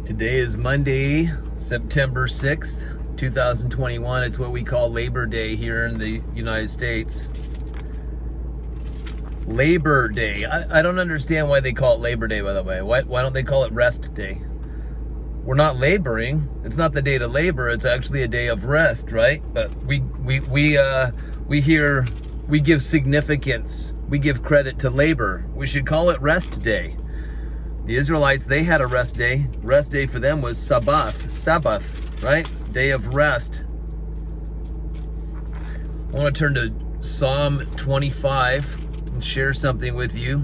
Today is Monday, September 6th, 2021. It's what we call Labor Day here in the United States. Labor Day. I don't understand why they call it Labor Day, by the way. Why don't they call it Rest Day? We're not laboring. It's not the day to labor. It's actually a day of rest, right? But we give significance. We give credit to labor. We should call it Rest Day. The Israelites, they had a rest day. Rest day for them was Sabbath, right? Day of rest. I want to turn to Psalm 25 and share something with you.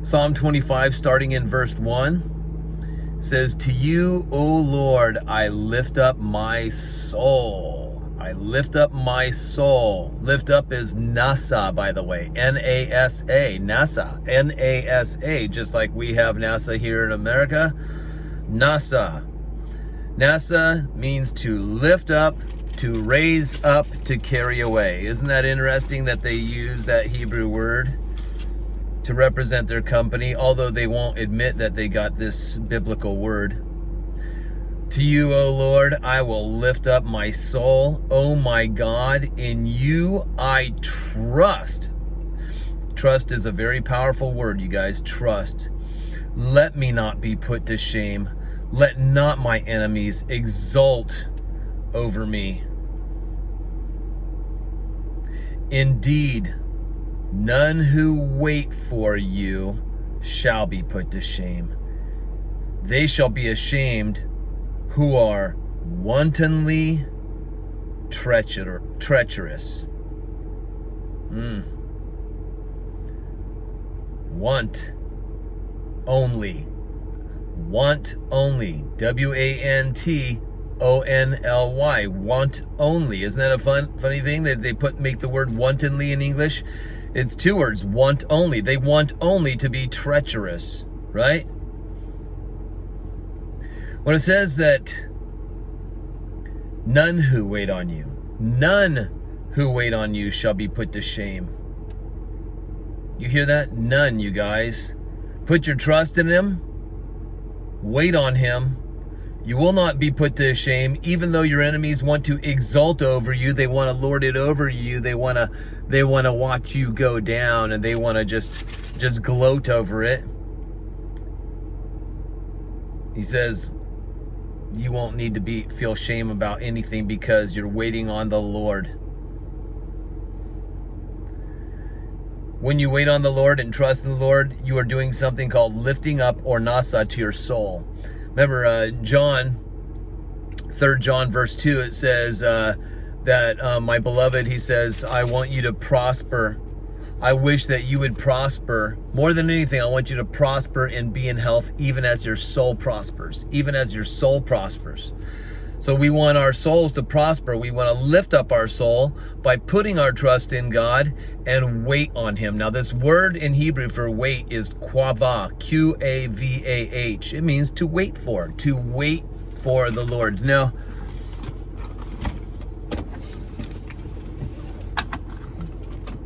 Psalm 25, starting in verse 1, says, "To you, O Lord, I lift up my soul. I lift up my soul." Lift up is NASA, by the way. N-A-S-A. NASA. N-A-S-A. Just like we have NASA here in America. NASA. NASA means to lift up, to raise up, to carry away. Isn't that interesting that they use that Hebrew word to represent their company, although they won't admit that they got this biblical word? To you, O Lord, I will lift up my soul. O my God, in you I trust. Trust is a very powerful word, you guys. Trust. Let me not be put to shame. Let not my enemies exult over me. Indeed, none who wait for you shall be put to shame. They shall be ashamed who are wantonly treacherous. Want only. Want only. W-A-N-T-O-N-L-Y. Want only. Isn't that a funny thing that they make the word wantonly in English? It's two words. Want only. They want only to be treacherous, right? When it says that none who wait on you shall be put to shame. You hear that? None, you guys. Put your trust in him. Wait on him. You will not be put to shame, even though your enemies want to exult over you. They want to lord it over you. They want to watch you go down, and they want to just gloat over it. He says, you won't need to feel shame about anything because you're waiting on the Lord. When you wait on the Lord and trust in the Lord, you are doing something called lifting up or nasa to your soul. Remember, 3 John verse 2, it says that my beloved, he says, I want you to prosper. I wish that you would prosper. More than anything, I want you to prosper and be in health, even as your soul prospers. Even as your soul prospers. So we want our souls to prosper. We want to lift up our soul by putting our trust in God and wait on him. Now, this word in Hebrew for wait is quavah, Q-A-V-A-H. It means to wait for the Lord. Now,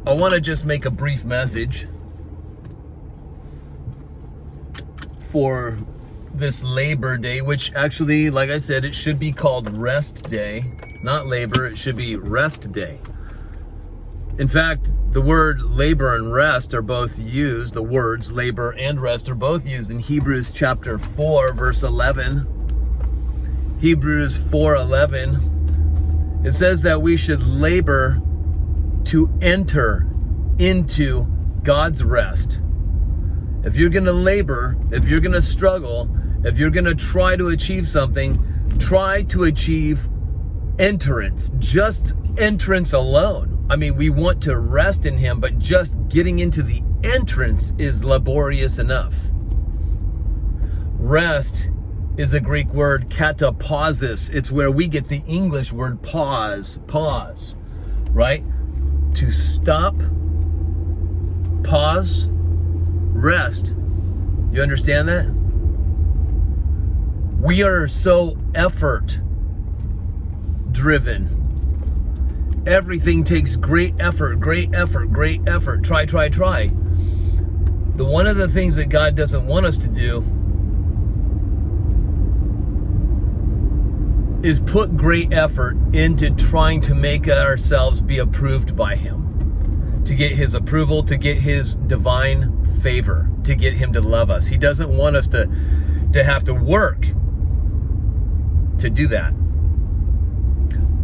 I want to just make a brief message for this Labor Day, which actually, like I said, it should be called Rest Day, not labor. It should be Rest Day. In fact, the word labor and rest are both used. The words labor and rest are both used in Hebrews chapter 4, verse 11. Hebrews 4:11. It says that we should labor to enter into God's rest. If you're going to labor, if you're going to struggle, if you're going to try to achieve something, try to achieve entrance, just entrance alone. I mean, we want to rest in him, but just getting into the entrance is laborious enough. Rest is a Greek word, katapausis. It's where we get the English word pause, right? To stop, pause, rest. You understand that? We are so effort driven. Everything takes great effort. Try. one of the things that God doesn't want us to do is put great effort into trying to make ourselves be approved by him, to get his approval, to get his divine favor, to get him to love us. He doesn't want us to have to work to do that.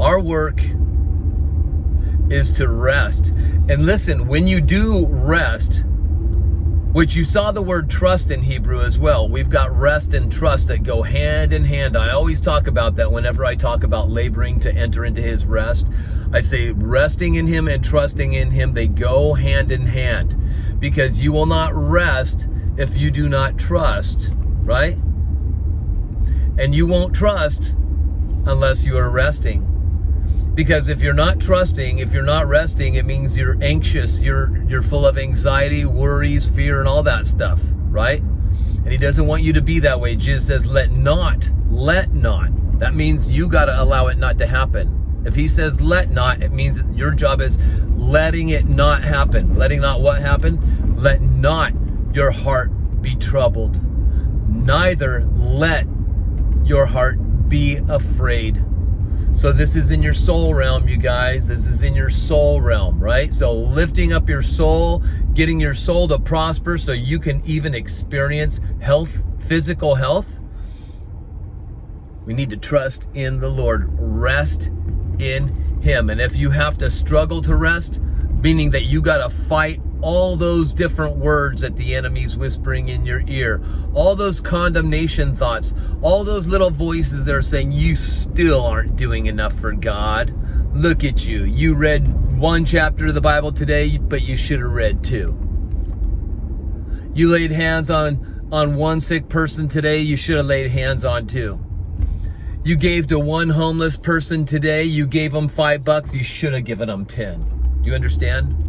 Our work is to rest. And listen, when you do rest, which you saw the word trust in Hebrew as well. We've got rest and trust that go hand in hand. I always talk about that whenever I talk about laboring to enter into his rest. I say resting in him and trusting in him, they go hand in hand. Because you will not rest if you do not trust, right? And you won't trust unless you are resting. Because if you're not trusting, if you're not resting, it means you're anxious, you're full of anxiety, worries, fear, and all that stuff, right? And he doesn't want you to be that way. Jesus says, let not. That means you got to allow it not to happen. If he says let not, it means that your job is letting it not happen. Letting not what happen? Let not your heart be troubled. Neither let your heart be afraid. So this is in your soul realm, you guys. This is in your soul realm, right? So lifting up your soul, getting your soul to prosper so you can even experience health, physical health. We need to trust in the Lord. Rest in him. And if you have to struggle to rest, meaning that you got to fight all those different words that the enemy's whispering in your ear, all those condemnation thoughts, all those little voices that are saying you still aren't doing enough for God. Look at you. You read one chapter of the Bible today, but you should have read two. You laid hands on one sick person today, you should have laid hands on two. You gave to one homeless person today, you gave them $5, you should have given them 10. Do you understand?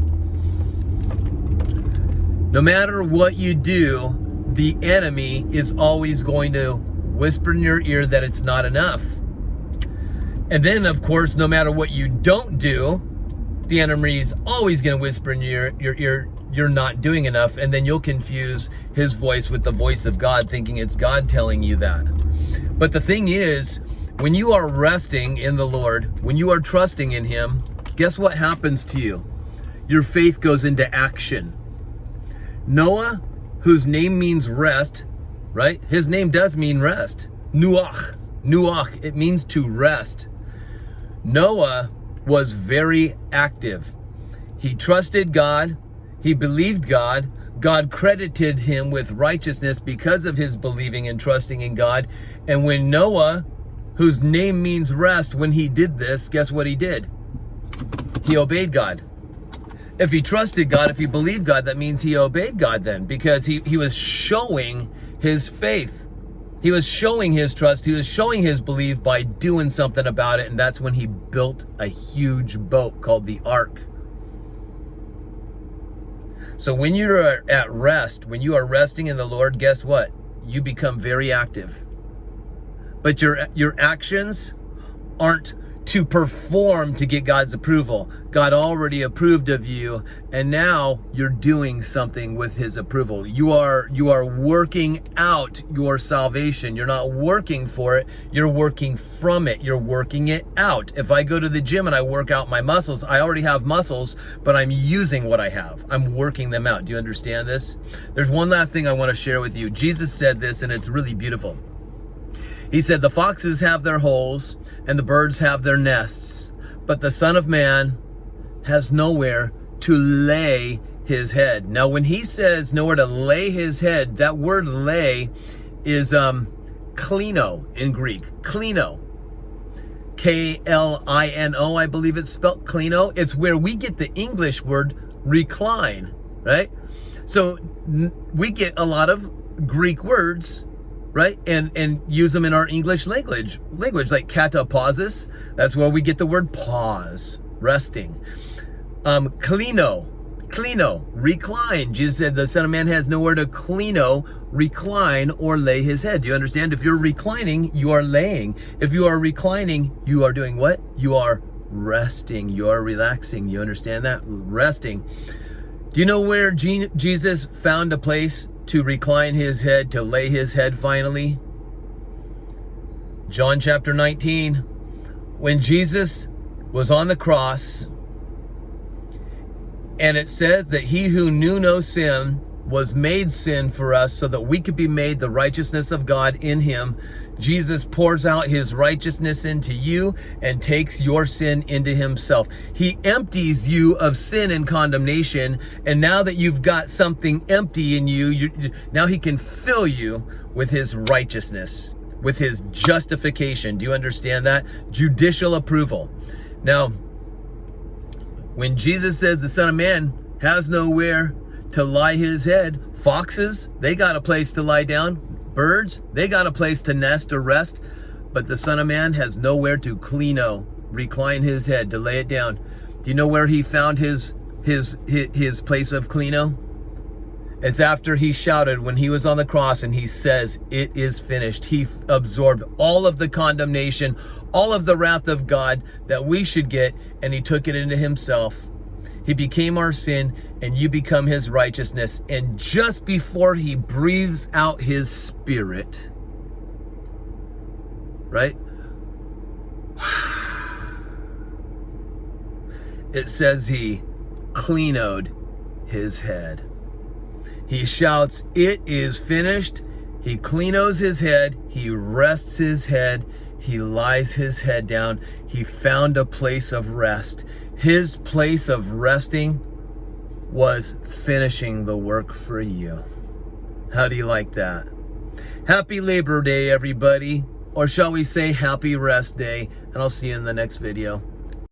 No matter what you do, the enemy is always going to whisper in your ear that it's not enough. And then, of course, no matter what you don't do, the enemy is always going to whisper in your ear, you're not doing enough. And then you'll confuse his voice with the voice of God, thinking it's God telling you that. But the thing is, when you are resting in the Lord, when you are trusting in him, guess what happens to you? Your faith goes into action. Noah, whose name means rest, right? His name does mean rest. Nuach, it means to rest. Noah was very active. He trusted God. He believed God. God credited him with righteousness because of his believing and trusting in God. And when Noah, whose name means rest, when he did this, guess what he did? He obeyed God. If he trusted God, if he believed God, that means he obeyed God then, because he was showing his faith. He was showing his trust. He was showing his belief by doing something about it. And that's when he built a huge boat called the ark. So when you're at rest, when you are resting in the Lord, guess what? You become very active. But your actions aren't to perform to get God's approval. God already approved of you, and now you're doing something with his approval. You are working out your salvation. You're not working for it, you're working from it. You're working it out. If I go to the gym and I work out my muscles, I already have muscles, but I'm using what I have. I'm working them out. Do you understand this? There's one last thing I want to share with you. Jesus said this, and it's really beautiful. He said, the foxes have their holes and the birds have their nests, but the Son of Man has nowhere to lay his head. Now, when he says nowhere to lay his head, that word lay is klino in Greek. Klino. K-L-I-N-O, I believe it's spelled klino. It's where we get the English word recline, right? So we get a lot of Greek words, right? And use them in our English language like katapausis. That's where we get the word pause, resting. Klino, recline. Jesus said the Son of Man has nowhere to klino, recline, or lay his head. Do you understand? If you're reclining, you are laying. If you are reclining, you are doing what? You are resting. You are relaxing. You understand that? Resting. Do you know where Jesus found a place to recline his head, to lay his head finally? John chapter 19. When Jesus was on the cross, and it says that he who knew no sin was made sin for us so that we could be made the righteousness of God in him. Jesus pours out his righteousness into you and takes your sin into himself. He empties you of sin and condemnation. And now that you've got something empty in you, now he can fill you with his righteousness, with his justification. Do you understand that? Judicial approval. Now, when Jesus says the Son of Man has nowhere to lie his head, foxes, they got a place to lie down. Birds, they got a place to nest or rest. But the Son of Man has nowhere to recline his head, to lay it down. Do you know where he found his place of klino? It's after he shouted when he was on the cross and he says, "It is finished." He absorbed all of the condemnation, all of the wrath of God that we should get, and he took it into himself. He became our sin, and you become his righteousness. And just before he breathes out his spirit, right? It says he klinoed his head. He shouts, "It is finished." He klinos his head. He rests his head. He lies his head down. He found a place of rest. His place of resting was finishing the work for you. How do you like that? Happy Labor Day, everybody. Or shall we say happy rest day. And I'll see you in the next video.